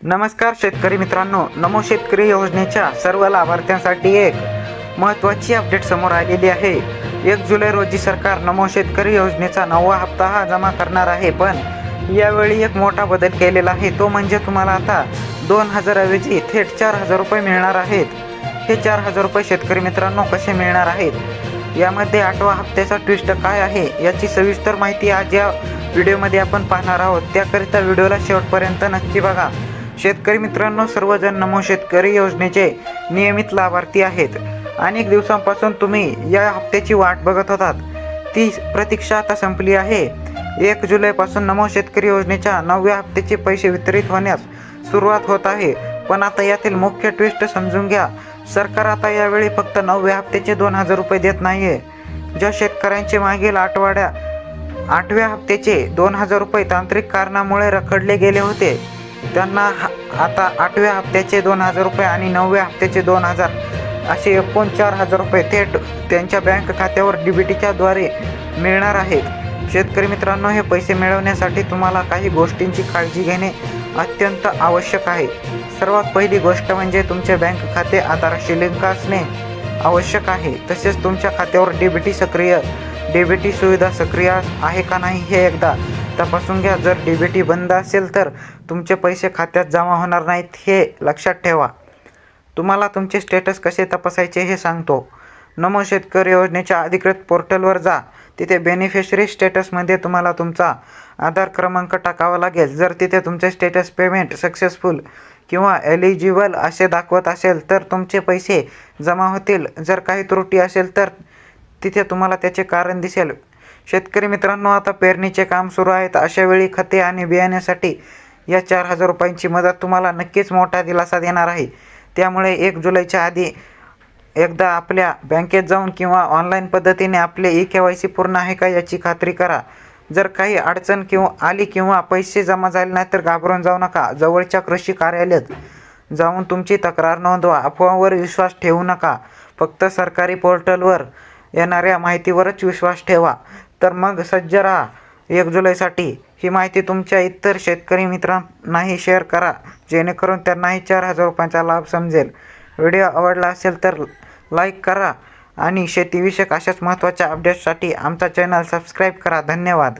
नमस्कार शेतकरी मित्रांनो, नमो शेतकरी योजनेच्या सर्व लाभार्थ्यांसाठी एक महत्त्वाची अपडेट समोर आलेली आहे। 1 जुलै रोजी सरकार नमो शेतकरी योजनेचा 9वा हप्ता हा जमा करणार आहे। पण यावेळी एक मोठा बदल केलेला आहे, तो म्हणजे तुम्हाला आता 2000 ऐवजी थेट 4000 रुपये मिळणार आहेत। हे 4000 रुपये शेतकरी मित्रांनो कसे मिळणार आहेत, यामध्ये 8व्या हप्त्याचा ट्विस्ट काय आहे याची सविस्तर माहिती आज या व्हिडिओमध्ये आपण पाहणार आहोत। त्याकरिता व्हिडिओला शेवटपर्यंत नक्की बघा। शेतकरी मित्रांनो, सर्वजण नमो शेतकरी योजनेचे नियमित लाभार्थी आहेत। अनेक दिवसांपासून तुम्ही या हप्त्याची वाट बघत होतात, ती प्रतीक्षा आता संपली आहे। 1 जुलैपासून नमो शेतकरी योजनेच्या 9व्या हप्त्याचे पैसे वितरित होण्यास सुरुवात होत आहे। पण आता यातील मुख्य ट्विस्ट समजून घ्या। सरकार आता यावेळी फक्त 9व्या हप्त्याचे 2000 रुपये देत नाहीये। ज्या शेतकऱ्यांचे मागील 8व्या हप्त्याचे 2000 रुपये तांत्रिक कारणामुळे रखडले गेले होते, त्यांना आता 8व्या हप्त्याचे 2000 रुपये आणि 9व्या हप्त्याचे 2000 असे एकूण 4000 रुपये थेट त्यांच्या बँक खात्यावर डीबीटीच्या द्वारे मिळणार आहेत। शेतकरी मित्रांनो, हे पैसे मिळवण्यासाठी तुम्हाला काही गोष्टींची काळजी घेणे अत्यंत आवश्यक आहे। सर्वात पहिली गोष्ट म्हणजे तुमचे बँक खाते आधारशी लिंक असणे आवश्यक आहे। तसेच तुमच्या खात्यावर डीबीटी सुविधा सक्रिय आहे का नाही हे एकदा तपासून घ्या। जर डीबीटी बंद असेल तर तुमचे पैसे खात्यात जमा होणार नाहीत, हे लक्षात ठेवा। तुम्हाला तुमचे स्टेटस कसे तपासायचे हे सांगतो। नमो शेतकरी योजनेच्या अधिकृत पोर्टलवर जा। तिथे बेनिफिशरी स्टेटसमध्ये तुम्हाला तुमचा आधार क्रमांक टाकावा लागेल। जर तिथे तुमचे स्टेटस पेमेंट सक्सेसफुल किंवा एलिजिबल असे दाखवत असेल तर तुमचे पैसे जमा होतील। जर काही त्रुटी असेल तर तिथे तुम्हाला त्याचे कारण दिसेल। शेतकरी मित्रांनो, आता पेरणीचे काम सुरू आहेत। अशा वेळी खते आणि बियाण्यासाठी या 4000 रुपयांची मदत तुम्हाला नक्कीच मोठा दिलासा देणार आहे। त्यामुळे 1 जुलैच्या आधी एकदा आपल्या बँकेत जाऊन किंवा ऑनलाईन पद्धतीने आपले KYC पूर्ण आहे का याची खात्री करा। जर काही अडचण आली किंवा पैसे जमा झाले नाही तर घाबरून जाऊ नका। जवळच्या कृषी कार्यालयात जाऊन तुमची तक्रार नोंदवा। अफवांवर विश्वास ठेवू नका, फक्त सरकारी पोर्टलवर येणाऱ्या माहितीवरच विश्वास ठेवा। तर मग सज्ज राहा 1 जुलैसाठी। ही माहिती तुमच्या इतर शेतकरी मित्रांनाही शेअर करा, जेणेकरून त्यांनाही 4000 रुपयांचा लाभ समजेल। व्हिडिओ आवडला असेल तर लाईक करा आणि शेतीविषयक अशाच महत्त्वाच्या अपडेट्ससाठी आमचा चॅनल सबस्क्राईब करा। धन्यवाद।